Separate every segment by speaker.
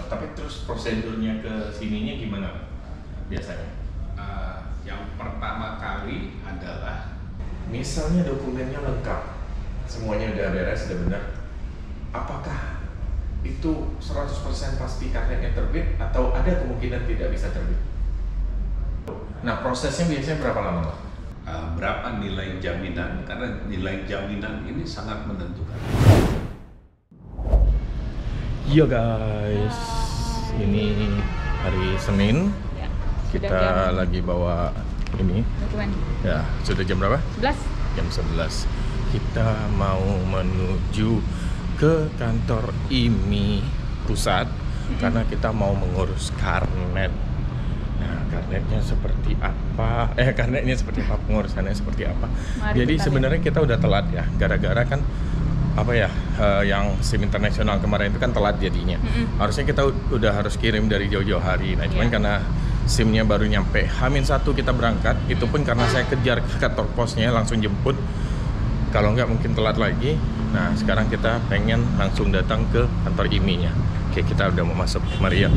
Speaker 1: tapi terus prosedurnya ke sininya gimana biasanya?
Speaker 2: Yang pertama kali adalah
Speaker 1: Misalnya dokumennya lengkap, semuanya udah beres, udah benar, apakah itu 100% pasti karnetnya terbit atau ada kemungkinan tidak bisa terbit? Nah, prosesnya biasanya berapa lama, Pak?
Speaker 2: berapa nilai jaminan, karena nilai jaminan ini sangat menentukan.
Speaker 1: Iya guys, ini hari Senin,
Speaker 3: Ya,
Speaker 1: kita lagi bawa ini,
Speaker 3: dokumen
Speaker 1: ya sudah jam berapa?
Speaker 3: 11.
Speaker 1: Jam 11. Kita mau menuju ke kantor IMI pusat karena kita mau mengurus karnet. Nah, karnetnya seperti apa? Karnetnya seperti apa? Pengurusannya seperti apa?
Speaker 3: Mari
Speaker 1: Jadi
Speaker 3: kita
Speaker 1: sebenarnya kita udah telat ya, gara-gara kan apa ya, yang SIM internasional kemarin itu kan telat jadinya. Harusnya kita udah harus kirim dari jauh-jauh hari. Nah, cuman
Speaker 3: Iya.
Speaker 1: karena SIM-nya baru nyampe H-1 kita berangkat, itu pun karena saya kejar ke kantor posnya langsung jemput. Kalau nggak mungkin telat lagi. Nah, sekarang kita pengen langsung datang ke kantor IMI-nya. Oke, kita udah mau masuk. Mari ya.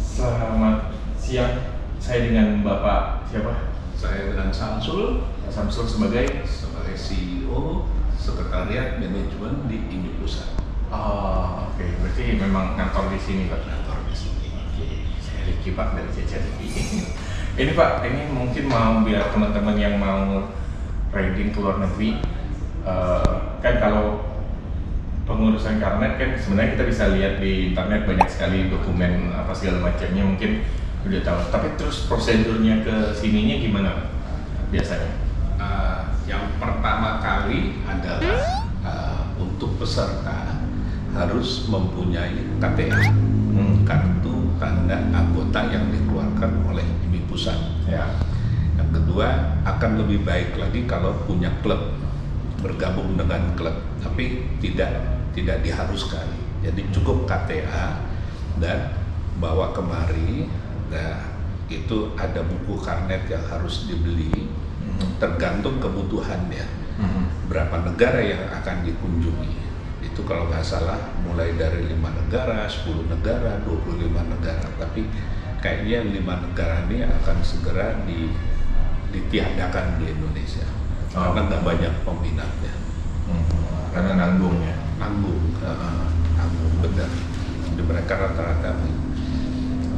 Speaker 1: Selamat siang. Saya dengan Bapak siapa?
Speaker 2: Saya dengan Samsul
Speaker 1: Pak Samsul sebagai.
Speaker 2: sebagai CEO Sekretariat Manajemen di IMI Pusat.
Speaker 1: Oh, oke. Berarti memang kantor di sini, Pak.
Speaker 2: Kantor di sini.
Speaker 1: Saya Riki, Pak, dari CCTV. Ini Pak, ini mungkin mau biar teman-teman yang mau riding ke luar negeri, kan kalau pengurusan karnet kan sebenarnya kita bisa lihat di internet banyak sekali dokumen apa segala macamnya, mungkin udah tahu. Tapi terus prosedurnya ke sininya gimana Pak? Biasanya?
Speaker 2: Yang pertama kali adalah untuk peserta harus mempunyai KTA, kartu tanda anggota yang dikeluarkan oleh IMI Pusat.
Speaker 1: Ya.
Speaker 2: Yang kedua, akan lebih baik lagi kalau punya klub, bergabung dengan klub, tapi tidak diharuskan. Jadi cukup KTA dan bawa kemari. Nah, itu ada buku karnet yang harus dibeli, tergantung kebutuhannya. Berapa negara yang akan dikunjungi. Itu kalau nggak salah mulai dari 5 negara, 10 negara, 25 negara. Tapi kayaknya 5 negara ini akan segera ditiadakan di Indonesia. Karena nggak banyak peminatnya.
Speaker 1: Karena nanggungnya.
Speaker 2: Nanggung benar. Jadi mereka rata-rata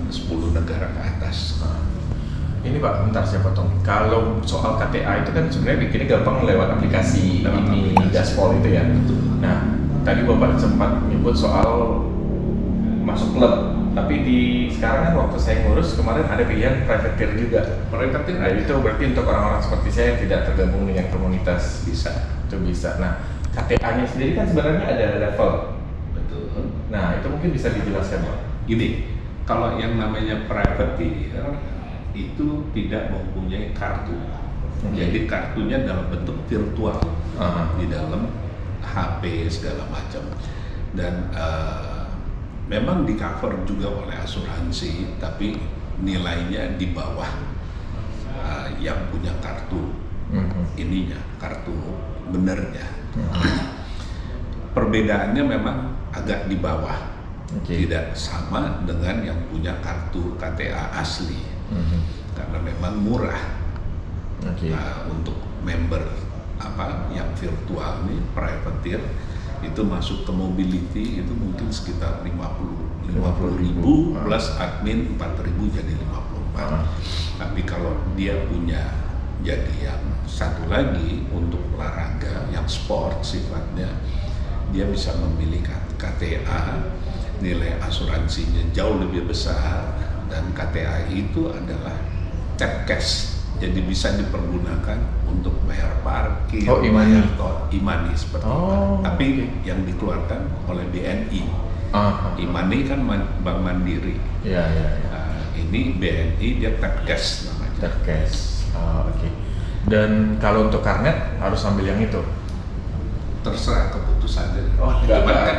Speaker 2: 10 negara ke atas.
Speaker 1: Ini Pak, bentar saya potong. Kalau soal KTA itu kan sebenarnya bikinnya gampang lewat aplikasi ini Gaspol itu ya. Nah, tadi Bapak sempat nyebut soal masuk klub. Tapi sekarang kan waktu saya ngurus kemarin ada pilihan privateer juga.
Speaker 2: Privateer
Speaker 1: Nah, itu berarti untuk orang-orang seperti saya yang tidak tergabung dengan komunitas.
Speaker 2: bisa.
Speaker 1: Itu bisa. Nah, KTA-nya sendiri kan sebenarnya ada level.
Speaker 2: Betul.
Speaker 1: Nah, itu mungkin bisa dijelaskan Pak.
Speaker 2: Gini, kalau yang namanya privateer itu tidak mempunyai kartu. Jadi kartunya dalam bentuk virtual di dalam HP segala macam. Dan memang di cover juga oleh asuransi, tapi nilainya di bawah yang punya kartu ininya, kartu benernya. Perbedaannya memang agak di bawah. Tidak sama dengan yang punya kartu KTA asli. Karena memang murah. Untuk member yang virtual nih, privateer itu masuk ke mobility itu mungkin sekitar 50.000 plus admin 4.000 jadi 54. Tapi kalau dia punya jadi yang satu lagi untuk olahraga yang sport sifatnya, dia bisa memilih KTA, nilai asuransinya jauh lebih besar, dan KTA itu adalah tap cash, jadi bisa dipergunakan untuk bayar parkir, bayar tol, e-money seperti itu. Tapi yang dikeluarkan oleh BNI. E-money kan Bank Mandiri. Ini BNI, dia tap cash namanya.
Speaker 1: Tap cash. Oke. Dan kalau untuk karnet harus ambil yang itu?
Speaker 2: Terserah keputusannya.
Speaker 1: Cuman
Speaker 2: kan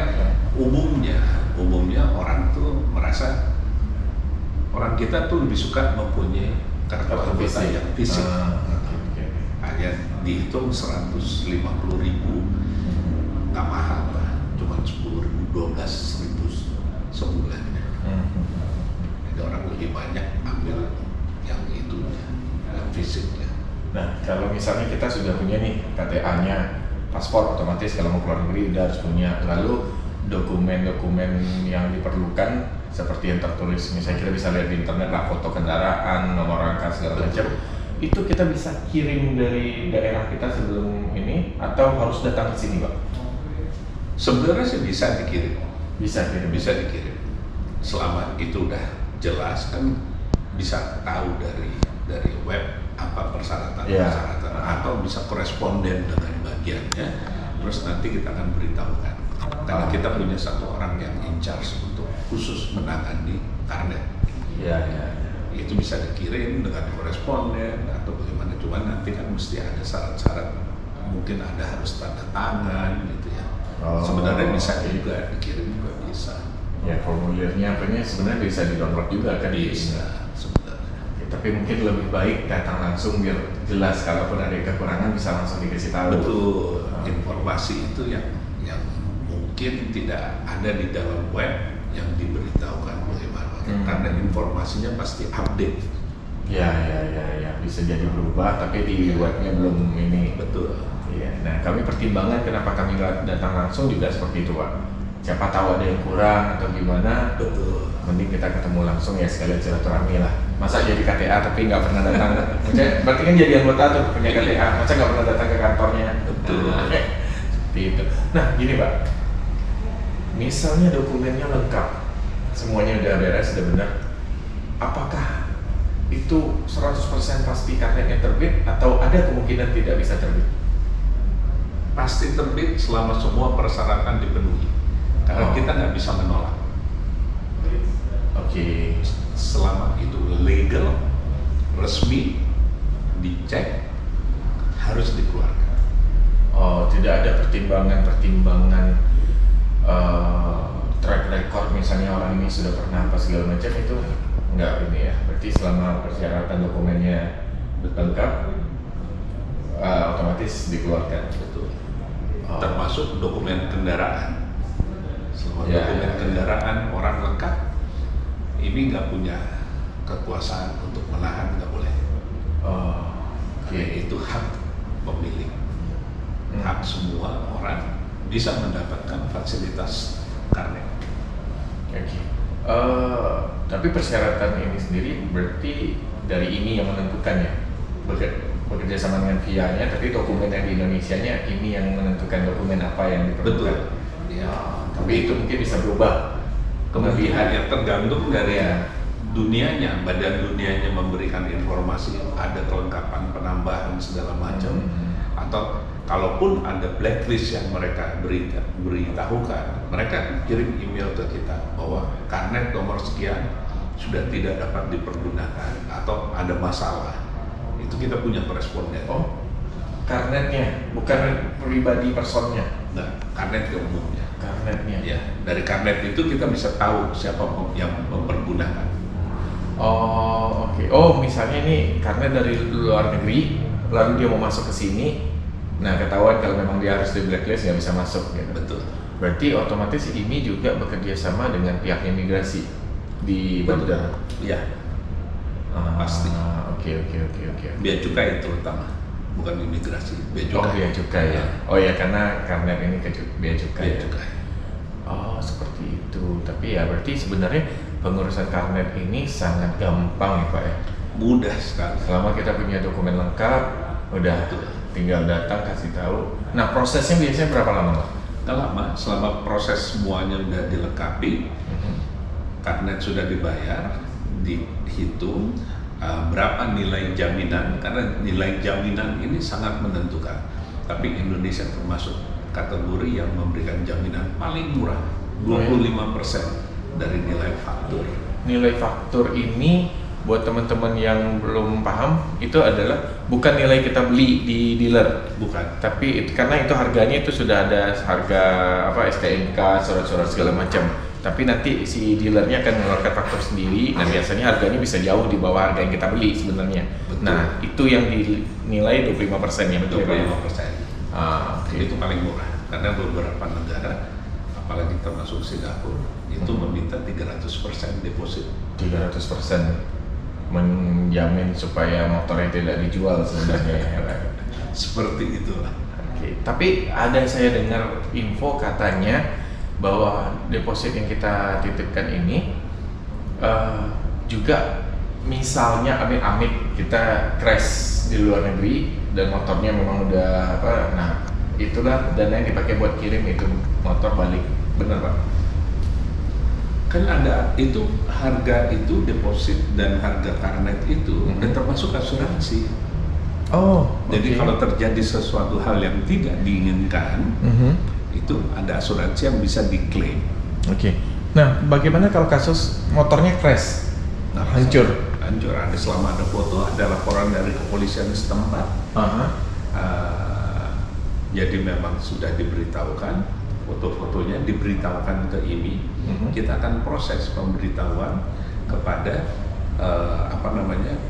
Speaker 2: umumnya orang tuh merasa orang kita tuh lebih suka mempunyai kartu anggota yang fisik. Hanya dihitung 150.000, nggak mahal lah, cuma 10.000, 12.000 sebulan. Jadi orang lebih banyak ambil yang itu, yang fisiknya.
Speaker 1: Nah, kalau misalnya kita sudah punya nih KTA-nya, paspor, otomatis kalau mau keluar negeri udah harus punya. Lalu dokumen-dokumen yang diperlukan seperti yang tertulis, misalnya kita bisa lihat di internet lah, foto kendaraan, nomor rangka segala macam. Itu kita bisa kirim dari daerah kita sebelum ini atau harus datang ke sini, Pak?
Speaker 2: Sebenarnya sih bisa dikirim.
Speaker 1: Bisa
Speaker 2: dikirim. Selama itu udah jelas kan, bisa tahu dari web apa persyaratan atau bisa koresponden dengan bagiannya. Terus nanti kita akan beritahukan. Karena kita punya satu orang yang in charge untuk khusus menangani karnet. Itu bisa dikirim dengan koresponden atau bagaimana, cuman nanti kan mesti ada syarat-syarat, mungkin ada harus tanda tangan gitu ya. Sebenarnya bisa juga dikirim juga bisa.
Speaker 1: Ya, formulirnya apanya sebenarnya bisa di-download juga kan?
Speaker 2: Bisa sebenarnya.
Speaker 1: Ya, tapi mungkin lebih baik datang langsung biar jelas, kalaupun ada kekurangan bisa langsung dikasih tahu.
Speaker 2: Betul. Informasi itu yang mungkin tidak ada di dalam web yang diberitahukan bagaimana. Karena informasinya pasti update.
Speaker 1: Ya, bisa jadi berubah, tapi di webnya belum ini.
Speaker 2: Betul.
Speaker 1: Iya. Nah, kami pertimbangan kenapa kami nggak datang langsung juga seperti itu, Pak. Siapa tahu ada yang kurang atau gimana.
Speaker 2: Betul.
Speaker 1: Mending kita ketemu langsung ya, sekalian silaturahmi lah. Masa jadi KTA tapi nggak pernah datang? Berarti kan jadi anggota tuh punya KTA. Masa nggak pernah datang ke kantornya?
Speaker 2: Betul.
Speaker 1: Seperti itu. Nah, gini Pak. Misalnya dokumennya lengkap, semuanya udah beres, udah benar. Apakah itu 100% pasti karnetnya terbit atau ada kemungkinan tidak bisa terbit?
Speaker 2: Pasti terbit selama semua persyaratan dipenuhi. Karena kita nggak bisa menolak.
Speaker 1: Oke.
Speaker 2: Selama itu legal, resmi, dicek, harus dikeluarkan.
Speaker 1: Oh, tidak ada pertimbangan track record, misalnya orang ini sudah pernah apa segala macam, itu enggak ini ya. Berarti selama persyaratan dokumennya lengkap, otomatis dikeluarkan.
Speaker 2: Betul. Termasuk dokumen kendaraan. Selama dokumen kendaraan orang lengkap, ini nggak punya kekuasaan untuk menahan, nggak boleh. Itu hak pemilik. Hak semua orang bisa mendapatkan fasilitas karnet.
Speaker 1: Tapi persyaratan ini sendiri berarti dari ini yang menentukannya, bekerja sama dengan VIA-nya, tapi dokumen yang di Indonesia-nya ini yang menentukan dokumen apa yang diperlukan.
Speaker 2: Betul. Ya.
Speaker 1: Tapi itu mungkin bisa berubah.
Speaker 2: Kemudian yang tergantung dari dunianya, badan dunianya memberikan informasi, ada kelengkapan penambahan segala macam, atau kalaupun ada blacklist yang mereka beritahukan, mereka kirim email ke kita bahwa karnet nomor sekian sudah tidak dapat dipergunakan atau ada masalah. Itu kita punya koresponden.
Speaker 1: Oh, karnetnya, bukan pribadi personnya?
Speaker 2: Nah, karnet umumnya.
Speaker 1: Karnetnya?
Speaker 2: Ya, dari karnet itu kita bisa tahu siapa yang mempergunakan.
Speaker 1: Oh, oke. Oh, misalnya ini karnet dari luar negeri, lalu dia mau masuk ke sini. Nah, ketahuan kalau memang dia harus di blacklist, nggak bisa masuk gitu.
Speaker 2: Betul.
Speaker 1: Berarti otomatis ini juga bekerja sama dengan pihak imigrasi di bandara.
Speaker 2: Iya. Pasti.
Speaker 1: Oke.
Speaker 2: Bea cukai terutama, bukan imigrasi. Bea cukai.
Speaker 1: Oh, bea cukai ya. Oh ya, karena karnet ini ke bea cukai.
Speaker 2: Bea cukai.
Speaker 1: Oh, seperti itu. Tapi ya berarti sebenarnya pengurusan karnet ini sangat gampang ya, Pak ya.
Speaker 2: Mudah sekali.
Speaker 1: Selama kita punya dokumen lengkap, udah tinggal datang kasih tahu. Nah, prosesnya biasanya berapa lama, Pak?
Speaker 2: Nggak lama, selama proses semuanya udah dilengkapi, karnet sudah dibayar, dihitung berapa nilai jaminan, karena nilai jaminan ini sangat menentukan. Tapi Indonesia termasuk kategori yang memberikan jaminan paling murah, 25% dari nilai faktur.
Speaker 1: Nilai faktur ini buat teman-teman yang belum paham, itu adalah bukan nilai kita beli di dealer,
Speaker 2: bukan.
Speaker 1: Tapi karena itu harganya itu sudah ada harga apa STNK, surat-surat segala macam. tapi nanti si dealernya akan mengeluarkan faktur sendiri. Nah biasanya harganya bisa jauh di bawah harga yang kita beli sebenarnya.
Speaker 2: Betul.
Speaker 1: Nah itu yang dinilai 25% ya, betul ya?
Speaker 2: 25%. Itu paling murah karena beberapa negara, apalagi termasuk Singapura, itu meminta 300% deposit.
Speaker 1: 300% menjamin supaya motornya tidak dijual sebenarnya ya.
Speaker 2: Seperti itulah.
Speaker 1: Oke. Tapi ada saya dengar info katanya bahwa deposit yang kita titipkan ini juga misalnya amit-amit kita crash di luar negeri dan motornya memang udah apa, nah itulah dana yang dipakai buat kirim itu motor balik, bener Pak?
Speaker 2: Kan ada itu harga itu deposit dan harga karnet itu dan termasuk asuransi.
Speaker 1: Oh,
Speaker 2: jadi kalau terjadi sesuatu hal yang tidak diinginkan, itu ada asuransi yang bisa diklaim.
Speaker 1: Oke. Nah, bagaimana kalau kasus motornya crash?
Speaker 2: Nah,
Speaker 1: hancur.
Speaker 2: Ada selama ada foto, ada laporan dari kepolisian setempat. Jadi memang sudah diberitahukan, foto-fotonya diberitahukan ke IMI. Kita akan proses pemberitahuan kepada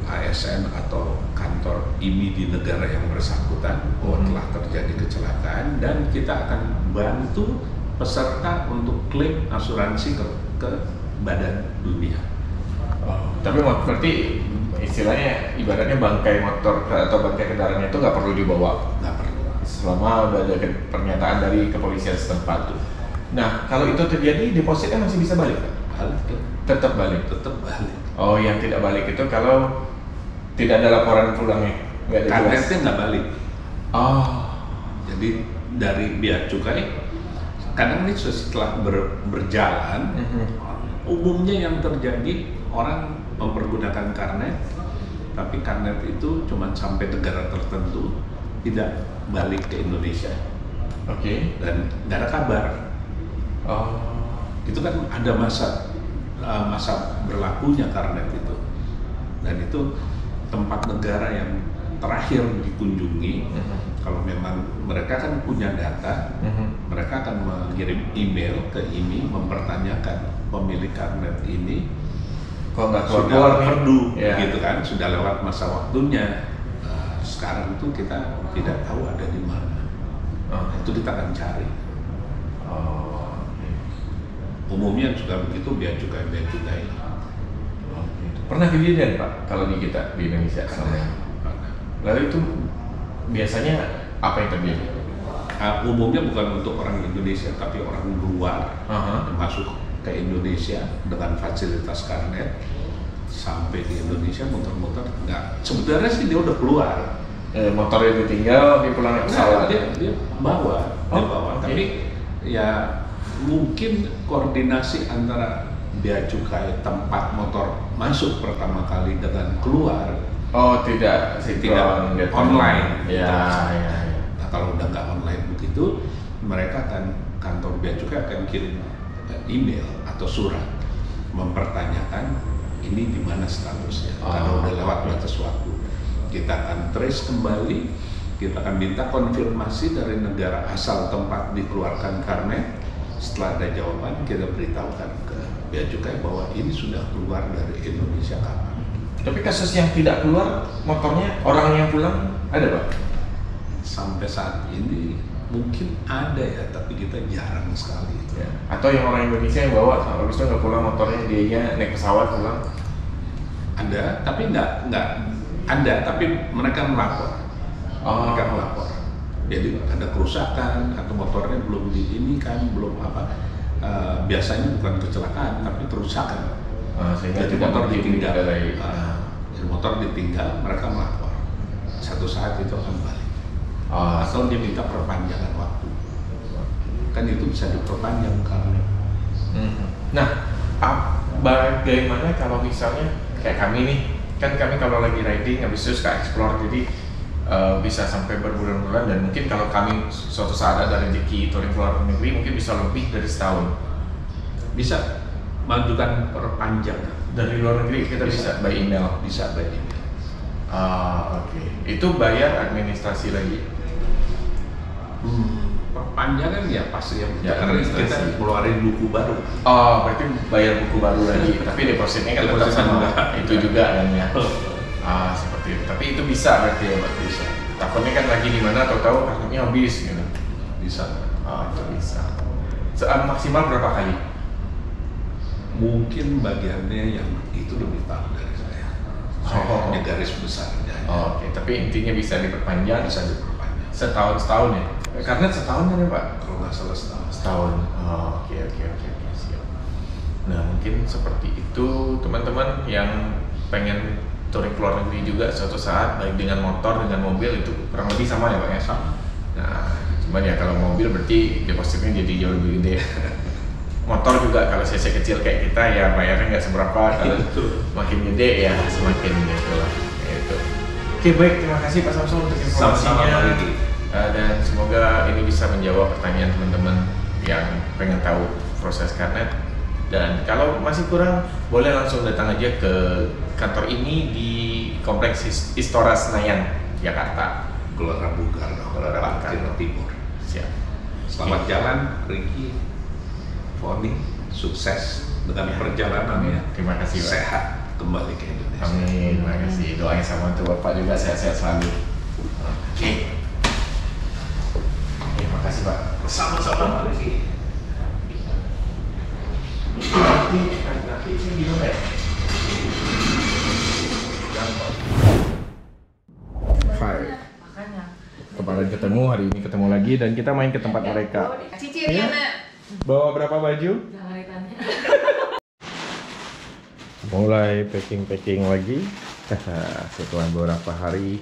Speaker 2: ASN atau kantor IMI di negara yang bersangkutan bahwa telah terjadi kecelakaan, dan kita akan bantu peserta untuk klaim asuransi ke Badan Dunia.
Speaker 1: Tapi berarti istilahnya ibaratnya bangkai motor atau bangkai kendaraan itu nggak perlu dibawa?
Speaker 2: Nggak perlu.
Speaker 1: Selama udah ada pernyataan dari kepolisian setempat tuh. Nah, kalau itu terjadi, depositnya masih bisa balik?
Speaker 2: Balik.
Speaker 1: Tetap balik?
Speaker 2: Tetap balik.
Speaker 1: Oh, yang tidak balik itu kalau tidak ada laporan pulangnya?
Speaker 2: Karnetnya nggak balik.
Speaker 1: Oh.
Speaker 2: Jadi dari bea cukai, kadang ini setelah berjalan, umumnya yang terjadi orang mempergunakan karnet, tapi karnet itu cuma sampai negara tertentu, tidak balik ke Indonesia.
Speaker 1: Oke.
Speaker 2: Dan nggak ada kabar.
Speaker 1: Oh.
Speaker 2: Itu kan ada masa berlakunya karnet itu, dan itu tempat negara yang terakhir dikunjungi. Kalau memang mereka kan punya data, mereka akan mengirim email ke IMI mempertanyakan pemilik karnet ini
Speaker 1: kok nggak
Speaker 2: sudah perdu,
Speaker 1: ya,
Speaker 2: gitu kan, sudah lewat masa waktunya. Sekarang itu kita tidak tahu ada di mana. Itu kita akan cari. Umumnya juga begitu, bea cukai.
Speaker 1: Pernah kejadian Pak kalau di kita di Indonesia sama? Lalu itu biasanya apa yang terjadi?
Speaker 2: Umumnya bukan untuk orang Indonesia, tapi orang luar yang masuk ke Indonesia dengan fasilitas karnet, sampai di Indonesia muter-muter nggak. Sebenarnya sih dia udah keluar.
Speaker 1: Motornya ditinggal, dia pulang naik pesawat.
Speaker 2: Dia bawa, tapi ya mungkin koordinasi antara bea cukai tempat motor masuk pertama kali dengan keluar.
Speaker 1: Tidak online. Ya.
Speaker 2: Nah, kalau udah nggak online begitu, mereka akan, kantor bea cukai akan kirim email atau surat mempertanyakan ini di mana statusnya. Karena udah lewat batas waktu, kita akan trace kembali, kita akan minta konfirmasi dari negara asal tempat dikeluarkan karnet. Setelah ada jawaban, kita beritahukan ke bea cukai bahwa ini sudah keluar dari Indonesia kapan.
Speaker 1: Tapi kasus yang tidak keluar motornya, orang yang pulang ada Pak?
Speaker 2: Sampai saat ini mungkin ada ya, tapi kita jarang sekali.
Speaker 1: Ya. Atau yang orang Indonesia yang bawa, habis itu nggak pulang motornya, dianya naik pesawat pulang?
Speaker 2: Ada, tapi nggak ada, tapi mereka melapor. Mereka melapor. Jadi ada kerusakan atau motornya belum diinikan, belum apa. Biasanya bukan kecelakaan, tapi kerusakan.
Speaker 1: Sehingga
Speaker 2: jadi
Speaker 1: tidak
Speaker 2: motor ditinggal.
Speaker 1: Motor
Speaker 2: ditinggal, mereka melapor. Satu saat itu akan balik. Atau dia minta perpanjangan waktu. Kan itu bisa diperpanjang karena.
Speaker 1: Nah, bagaimana kalau misalnya kayak kami nih, kan kami kalau lagi riding habis itu suka explore, jadi bisa sampai berbulan-bulan, dan mungkin kalau kami suatu saat ada rezeki touring keluar negeri mungkin bisa lebih dari setahun.
Speaker 2: Bisa mengajukan perpanjangan
Speaker 1: dari luar negeri, kita bisa by email.
Speaker 2: Bisa by email.
Speaker 1: Oke. Itu bayar administrasi lagi?
Speaker 2: perpanjangan ya pasti yang
Speaker 1: Ya,
Speaker 2: karena kita keluarin buku baru.
Speaker 1: Oh, berarti bayar buku baru lagi. Tapi depositnya kan tetap sama itu juga kan ya. Seperti itu. Tapi itu bisa berarti ya, Pak? Bisa. Takutnya kan lagi di mana tahu-tahu kartunya habis gitu.
Speaker 2: Bisa.
Speaker 1: Itu bisa. Maksimal berapa kali?
Speaker 2: Mungkin bagiannya yang itu lebih tahu dari saya. Hanya garis besarnya.
Speaker 1: Oke. Tapi intinya bisa diperpanjang.
Speaker 2: Bisa diperpanjang.
Speaker 1: Setahun ya? Karena setahun kan ya, Pak?
Speaker 2: Kalau nggak salah setahun.
Speaker 1: Setahun. Oke, siap. Nah, mungkin seperti itu teman-teman yang pengen touring keluar negeri juga suatu saat, baik dengan motor, dengan mobil, itu kurang lebih sama ya Pak ya?
Speaker 2: Sama.
Speaker 1: Nah, cuman ya kalau mobil berarti depositnya jadi jauh lebih gede. Motor juga kalau cc kecil kayak kita ya bayarnya nggak seberapa, kalau makin gede ya semakin gitu lah. Gitu. Oke, baik, terima kasih Pak Samsul untuk informasinya. Dan semoga ini bisa menjawab pertanyaan teman-teman yang pengen tahu proses karnet. Dan kalau masih kurang, boleh langsung datang aja ke kantor ini di Kompleks Istora Senayan, Jakarta.
Speaker 2: Gelora Bung Karno, Timur.
Speaker 1: Siap.
Speaker 2: Selamat jalan, Ricky, Foni, sukses dengan perjalanannya.
Speaker 1: Terima kasih, Pak.
Speaker 2: Sehat kembali ke Indonesia.
Speaker 1: Amin, terima kasih. Doain sama untuk Bapak juga sehat-sehat selalu. Oke. Terima kasih, Pak.
Speaker 2: Sama-sama, Ricky.
Speaker 1: Nanti ini di mana ya? Hai. Kemarin ketemu, hari ini ketemu lagi dan kita main ke tempat mereka.
Speaker 3: Cici Riana.
Speaker 1: Bawa berapa baju?
Speaker 3: Jangan ditanya.
Speaker 1: Mulai packing lagi setelah beberapa hari